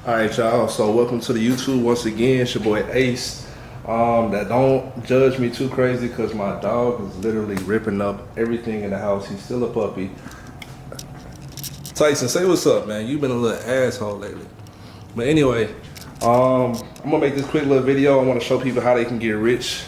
Alright y'all, so welcome to the YouTube once again. It's your boy Ace. That don't judge me too crazy because my dog is literally ripping up everything in the house. He's still a puppy. Tyson, say what's up, man. You've been a little asshole lately. But anyway, I'm gonna make this quick little video. I want to show people how they can get rich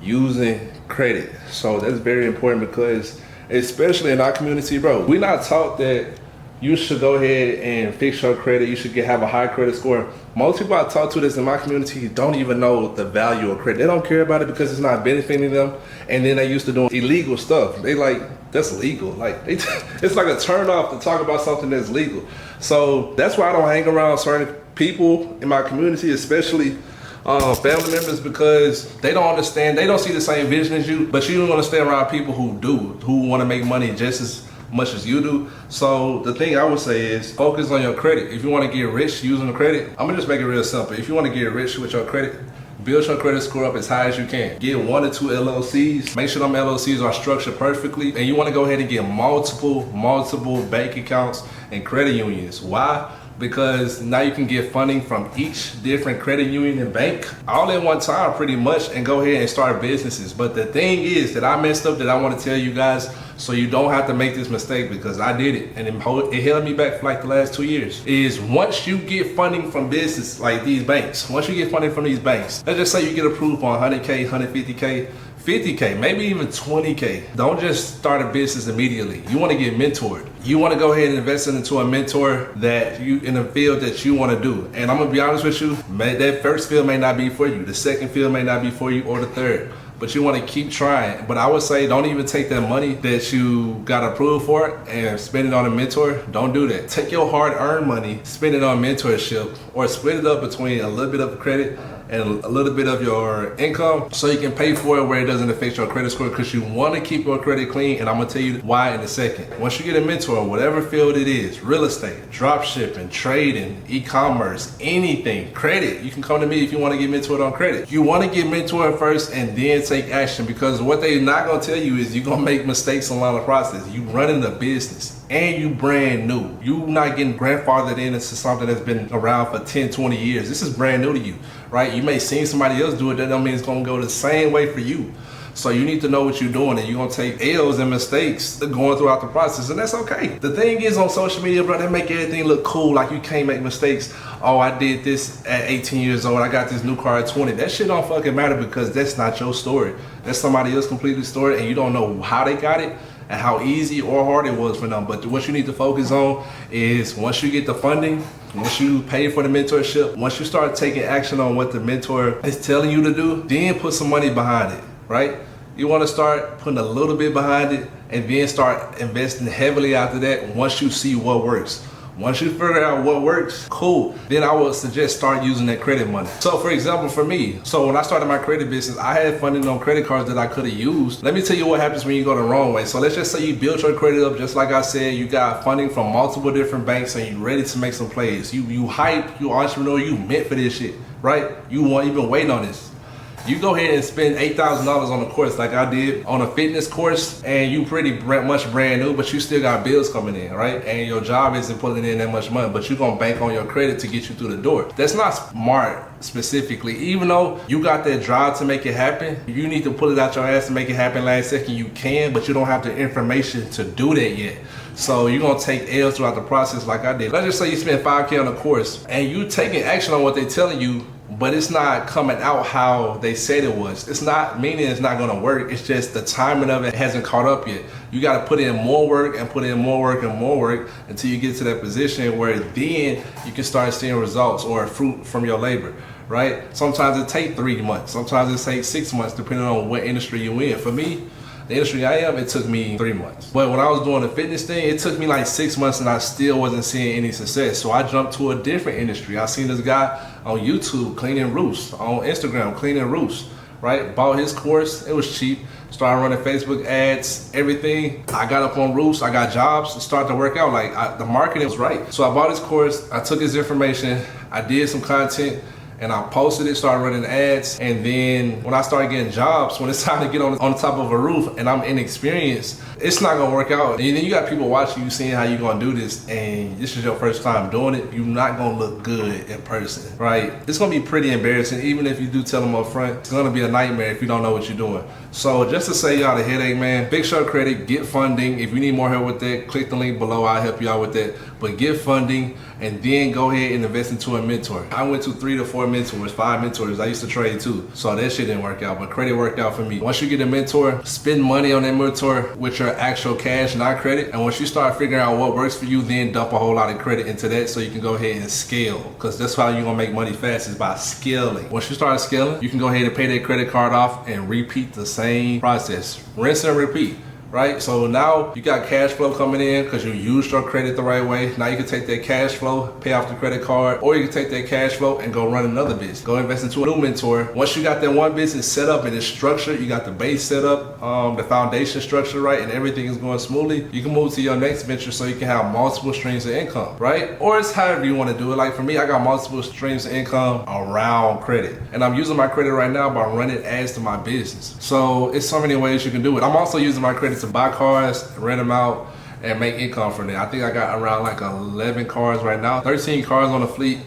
using credit. So that's very important because, especially in our community, bro, we're not taught that you should go ahead and fix your credit. You should have a high credit score. Most people I talk to this in my community don't even know the value of credit. They don't care about it because it's not benefiting them. And then they used to doing illegal stuff. They like, that's legal. Like it's like a turn off to talk about something that's legal. So that's why I don't hang around certain people in my community, especially family members, because they don't understand. They don't see the same vision as you, but you don't want to stay around people who do, who want to make money just as much as you do. So the thing I would say is focus on your credit. If you want to get rich using the credit, I'm gonna just make it real simple. If you want to get rich with your credit, build your credit score up as high as you can. Get 1 or 2 LLCs. Make sure them LLCs are structured perfectly. And you want to go ahead and get multiple bank accounts and credit unions. Why? Because now you can get funding from each different credit union and bank all at one time pretty much and go ahead and start businesses. But the thing is that I messed up that I want to tell you guys so you don't have to make this mistake, because I did it and it held me back for like the last 2 years, is once you get funding from business like these banks, once you get funding from these banks, let's just say you get approved on 100K, 150K, 50K, maybe even 20K. Don't just start a business immediately. You want to get mentored. You want to go ahead and invest into a mentor that you in a field that you want to do. And I'm gonna be honest with you, that first field may not be for you. The second field may not be for you, or the third. But you want to keep trying. But I would say don't even take that money that you got approved for and spend it on a mentor. Don't do that. Take your hard-earned money, spend it on mentorship, or split it up between a little bit of credit and a little bit of your income so you can pay for it where it doesn't affect your credit score, because you want to keep your credit clean. And I'm gonna tell you why in a second. Once you get a mentor, whatever field it is, real estate, drop shipping, trading, e-commerce, anything, credit, you can come to me if you want to get mentored on credit. You want to get mentored first and then take action, because what they're not gonna tell you is you're gonna make mistakes along the process. You running the business and you brand new. You not getting grandfathered into something that's been around for 10, 20 years. This is brand new to you, right? You may see somebody else do it, that don't mean it's gonna go the same way for you. So you need to know what you're doing, and you're gonna take L's and mistakes going throughout the process, and that's okay. The thing is, on social media, bro, they make everything look cool, like you can't make mistakes. Oh, I did this at 18 years old, I got this new car at 20. That shit don't fucking matter, because that's not your story. That's somebody else's completely story, and you don't know how they got it and how easy or hard it was for them. But what you need to focus on is once you get the funding, once you pay for the mentorship, once you start taking action on what the mentor is telling you to do, then put some money behind it, right? You want to start putting a little bit behind it and then start investing heavily after that once you see what works. Once you figure out what works, cool. Then I would suggest start using that credit money. So for example, for me, so when I started my credit business, I had funding on credit cards that I could have used. Let me tell you what happens when you go the wrong way. So let's just say you built your credit up, just like I said, you got funding from multiple different banks and you're ready to make some plays. You hype, you entrepreneur, you meant for this shit, right? You've been waiting on this. You go ahead and spend $8,000 on a course like I did, on a fitness course, and you pretty much brand new, but you still got bills coming in, right? And your job isn't pulling in that much money, but you're gonna bank on your credit to get you through the door. That's not smart specifically. Even though you got that drive to make it happen, you need to pull it out your ass to make it happen last second. You can, but you don't have the information to do that yet. So you're gonna take L's throughout the process like I did. Let's just say you spend 5K on a course and you taking action on what they're telling you, but it's not coming out how they said it was. It's not meaning it's not gonna work. It's just the timing of it hasn't caught up yet. You gotta put in more work and put in more work and more work until you get to that position where then you can start seeing results or fruit from your labor, right? Sometimes it takes 3 months. Sometimes it takes 6 months, depending on what industry you're in. For me, the industry I am, it took me 3 months. But when I was doing the fitness thing, it took me like 6 months and I still wasn't seeing any success. So I jumped to a different industry. I seen this guy on YouTube cleaning roofs, on Instagram cleaning roofs, right? Bought his course, it was cheap. Started running Facebook ads, everything. I got up on roofs, I got jobs, it started to work out. Like the marketing was right. So I bought his course, I took his information, I did some content, and I posted it, started running ads, and then when I started getting jobs, when it's time to get on the top of a roof and I'm inexperienced, it's not gonna work out. And then you got people watching you, seeing how you gonna do this, and this is your first time doing it, you're not gonna look good in person, right? It's gonna be pretty embarrassing. Even if you do tell them up front, it's gonna be a nightmare if you don't know what you're doing. So just to save y'all the headache, man, Big Shot Credit, get funding. If you need more help with that, click the link below, I'll help you out with that. But get funding and then go ahead and invest into a mentor. I went to 3 to 4 mentors, 5 mentors. I used to trade too, so that shit didn't work out, but credit worked out for me. Once you get a mentor, spend money on that mentor with your actual cash, not credit. And once you start figuring out what works for you, then dump a whole lot of credit into that so you can go ahead and scale, because that's how you're gonna make money fast, is by scaling. Once you start scaling, you can go ahead and pay that credit card off and repeat the same process. Rinse and repeat. Right? So now you got cash flow coming in because you used your credit the right way. Now you can take that cash flow, pay off the credit card, or you can take that cash flow and go run another business. Go invest into a new mentor. Once you got that one business set up and it's structured, you got the base set up, the foundation structure right, and everything is going smoothly, you can move to your next venture so you can have multiple streams of income, right? Or it's however you want to do it. Like for me, I got multiple streams of income around credit. And I'm using my credit right now by running ads to my business. So it's so many ways you can do it. I'm also using my credit to buy cars, rent them out, and make income from it. I think I got around like 11 cars right now, 13 cars on the fleet,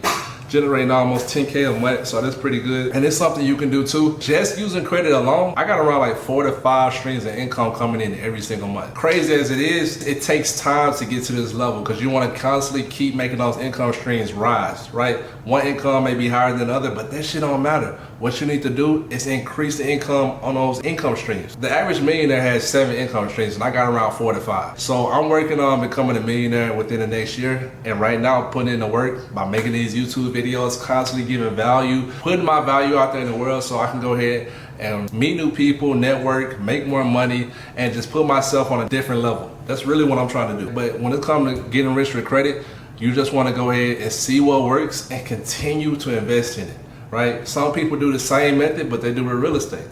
generating almost 10K a month, so that's pretty good. And it's something you can do too. Just using credit alone, I got around like 4 to 5 streams of income coming in every single month. Crazy as it is, it takes time to get to this level because you want to constantly keep making those income streams rise, right? One income may be higher than the other, but that shit don't matter. What you need to do is increase the income on those income streams. The average millionaire has 7 income streams, and I got around 4 to 5. So I'm working on becoming a millionaire within the next year, and right now I'm putting in the work by making these YouTube videos, constantly giving value, putting my value out there in the world so I can go ahead and meet new people, network, make more money, and just put myself on a different level. That's really what I'm trying to do. But when it comes to getting rich with credit, you just want to go ahead and see what works and continue to invest in it, right? Some people do the same method, but they do it with real estate,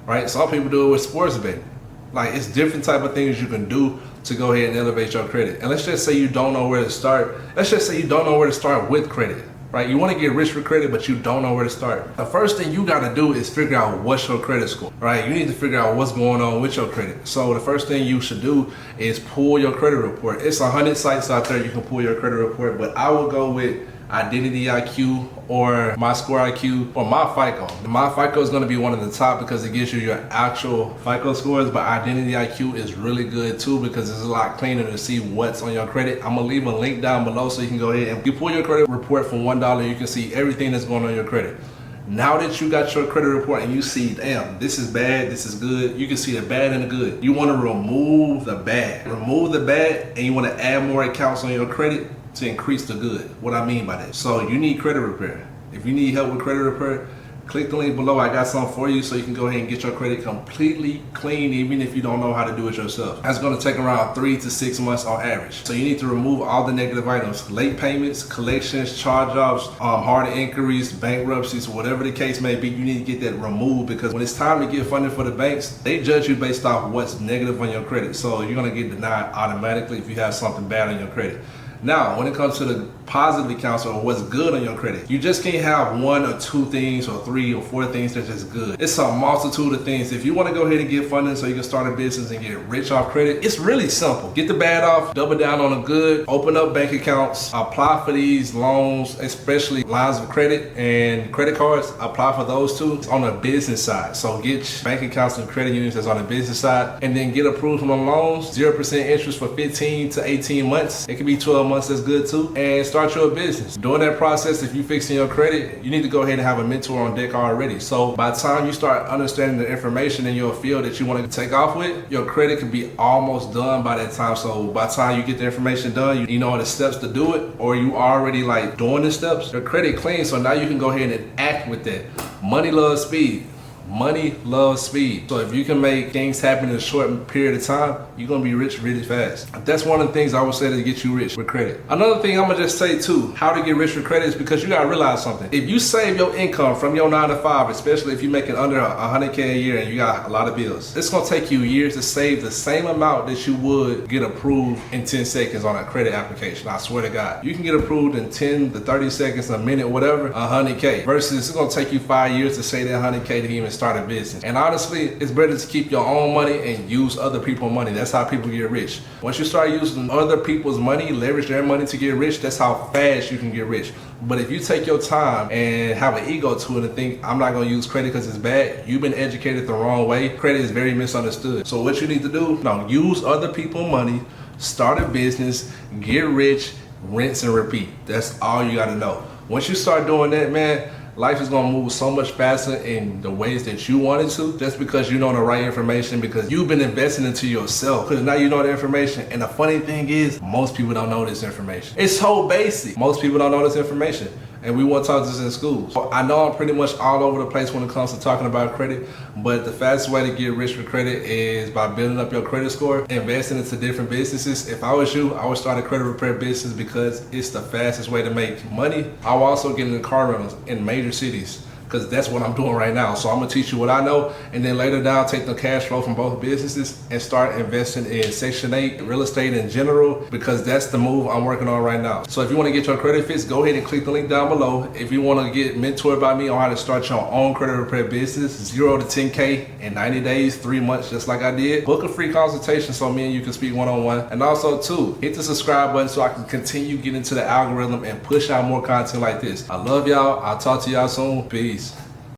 right? Some people do it with sports betting. Like, it's different type of things you can do to go ahead and elevate your credit. And let's just say you don't know where to start. Let's just say you don't know where to start with credit, right? You want to get rich with credit, but you don't know where to start. The first thing you got to do is figure out what's your credit score, right? You need to figure out what's going on with your credit. So the first thing you should do is pull your credit report. It's 100 sites out there you can pull your credit report, but I will go with Identity IQ or My Score IQ or My FICO. My FICO is going to be one of the top because it gives you your actual FICO scores, but Identity IQ is really good too because it's a lot cleaner to see what's on your credit. I'm going to leave a link down below so you can go ahead and you pull your credit report for $1, you can see everything that's going on your credit. Now that you got your credit report and you see, damn, this is bad, this is good, you can see the bad and the good. You want to remove the bad. Remove the bad and you want to add more accounts on your credit to increase the good. What I mean by that. So you need credit repair. If you need help with credit repair, click the link below. I got something for you so you can go ahead and get your credit completely clean, even if you don't know how to do it yourself. That's going to take around 3 to 6 months on average. So you need to remove all the negative items, late payments, collections, charge-offs, hard inquiries, bankruptcies, whatever the case may be. You need to get that removed because when it's time to get funding for the banks, they judge you based off what's negative on your credit. So you're going to get denied automatically if you have something bad on your credit. Now, when it comes to the positive accounts or what's good on your credit, you just can't have 1 or 2 things or 3 or 4 things that's just good. It's a multitude of things. If you want to go ahead and get funding so you can start a business and get rich off credit, it's really simple. Get the bad off, double down on the good, open up bank accounts, apply for these loans, especially lines of credit and credit cards. Apply for those too. It's on the business side. So get bank accounts and credit unions that's on the business side and then get approved from the loans, 0% interest for 15 to 18 months. It could be 12 months, that's good too. And start your business. During that process, if you're fixing your credit, you need to go ahead and have a mentor on deck already. So by the time you start understanding the information in your field that you want to take off with, your credit can be almost done by that time. So by the time you get the information done, you know the steps to do it, or you already like doing the steps, your credit clean. So now you can go ahead and act with that. Money loves speed. money loves speed. So if you can make things happen in a short period of time, you're gonna be rich really fast. That's one of the things I would say to get you rich with credit. Another thing I'm gonna just say too, how to get rich with credit is because you gotta realize something. If you save your income from your 9 to 5, especially if you're making under 100K a year and you got a lot of bills, it's gonna take you years to save the same amount that you would get approved in 10 seconds on a credit application. I swear to God, you can get approved in 10 to 30 seconds, a minute, whatever, 100K, versus it's gonna take you 5 years to save that 100K to even start a business. And honestly, it's better to keep your own money and use other people's money. That's how people get rich. Once you start using other people's money, leverage their money to get rich, that's how fast you can get rich. But if you take your time and have an ego to it and think, I'm not gonna use credit because it's bad, you've been educated the wrong way. Credit is very misunderstood. So what you need to do, no, use other people's money, start a business, get rich, rinse and repeat. That's all you gotta know. Once you start doing that, man, life is gonna move so much faster in the ways that you want it to, just because you know the right information, because you've been investing into yourself, because now you know the information. And the funny thing is, most people don't know this information. It's so basic. Most people don't know this information. And we won't talk this in schools. I know I'm pretty much all over the place when it comes to talking about credit, but the fastest way to get rich with credit is by building up your credit score, investing into different businesses. If I was you, I would start a credit repair business because it's the fastest way to make money. I will also get into car rentals in major cities, because that's what I'm doing right now. So I'm gonna teach you what I know, and then later down, take the cash flow from both businesses and start investing in Section 8, real estate in general, because that's the move I'm working on right now. So if you wanna get your credit fixed, go ahead and click the link down below. If you wanna get mentored by me on how to start your own credit repair business, 0 to 10K in 90 days, 3 months, just like I did, book a free consultation so me and you can speak one-on-one. And also too, hit the subscribe button so I can continue getting into the algorithm and push out more content like this. I love y'all. I'll talk to y'all soon. Peace.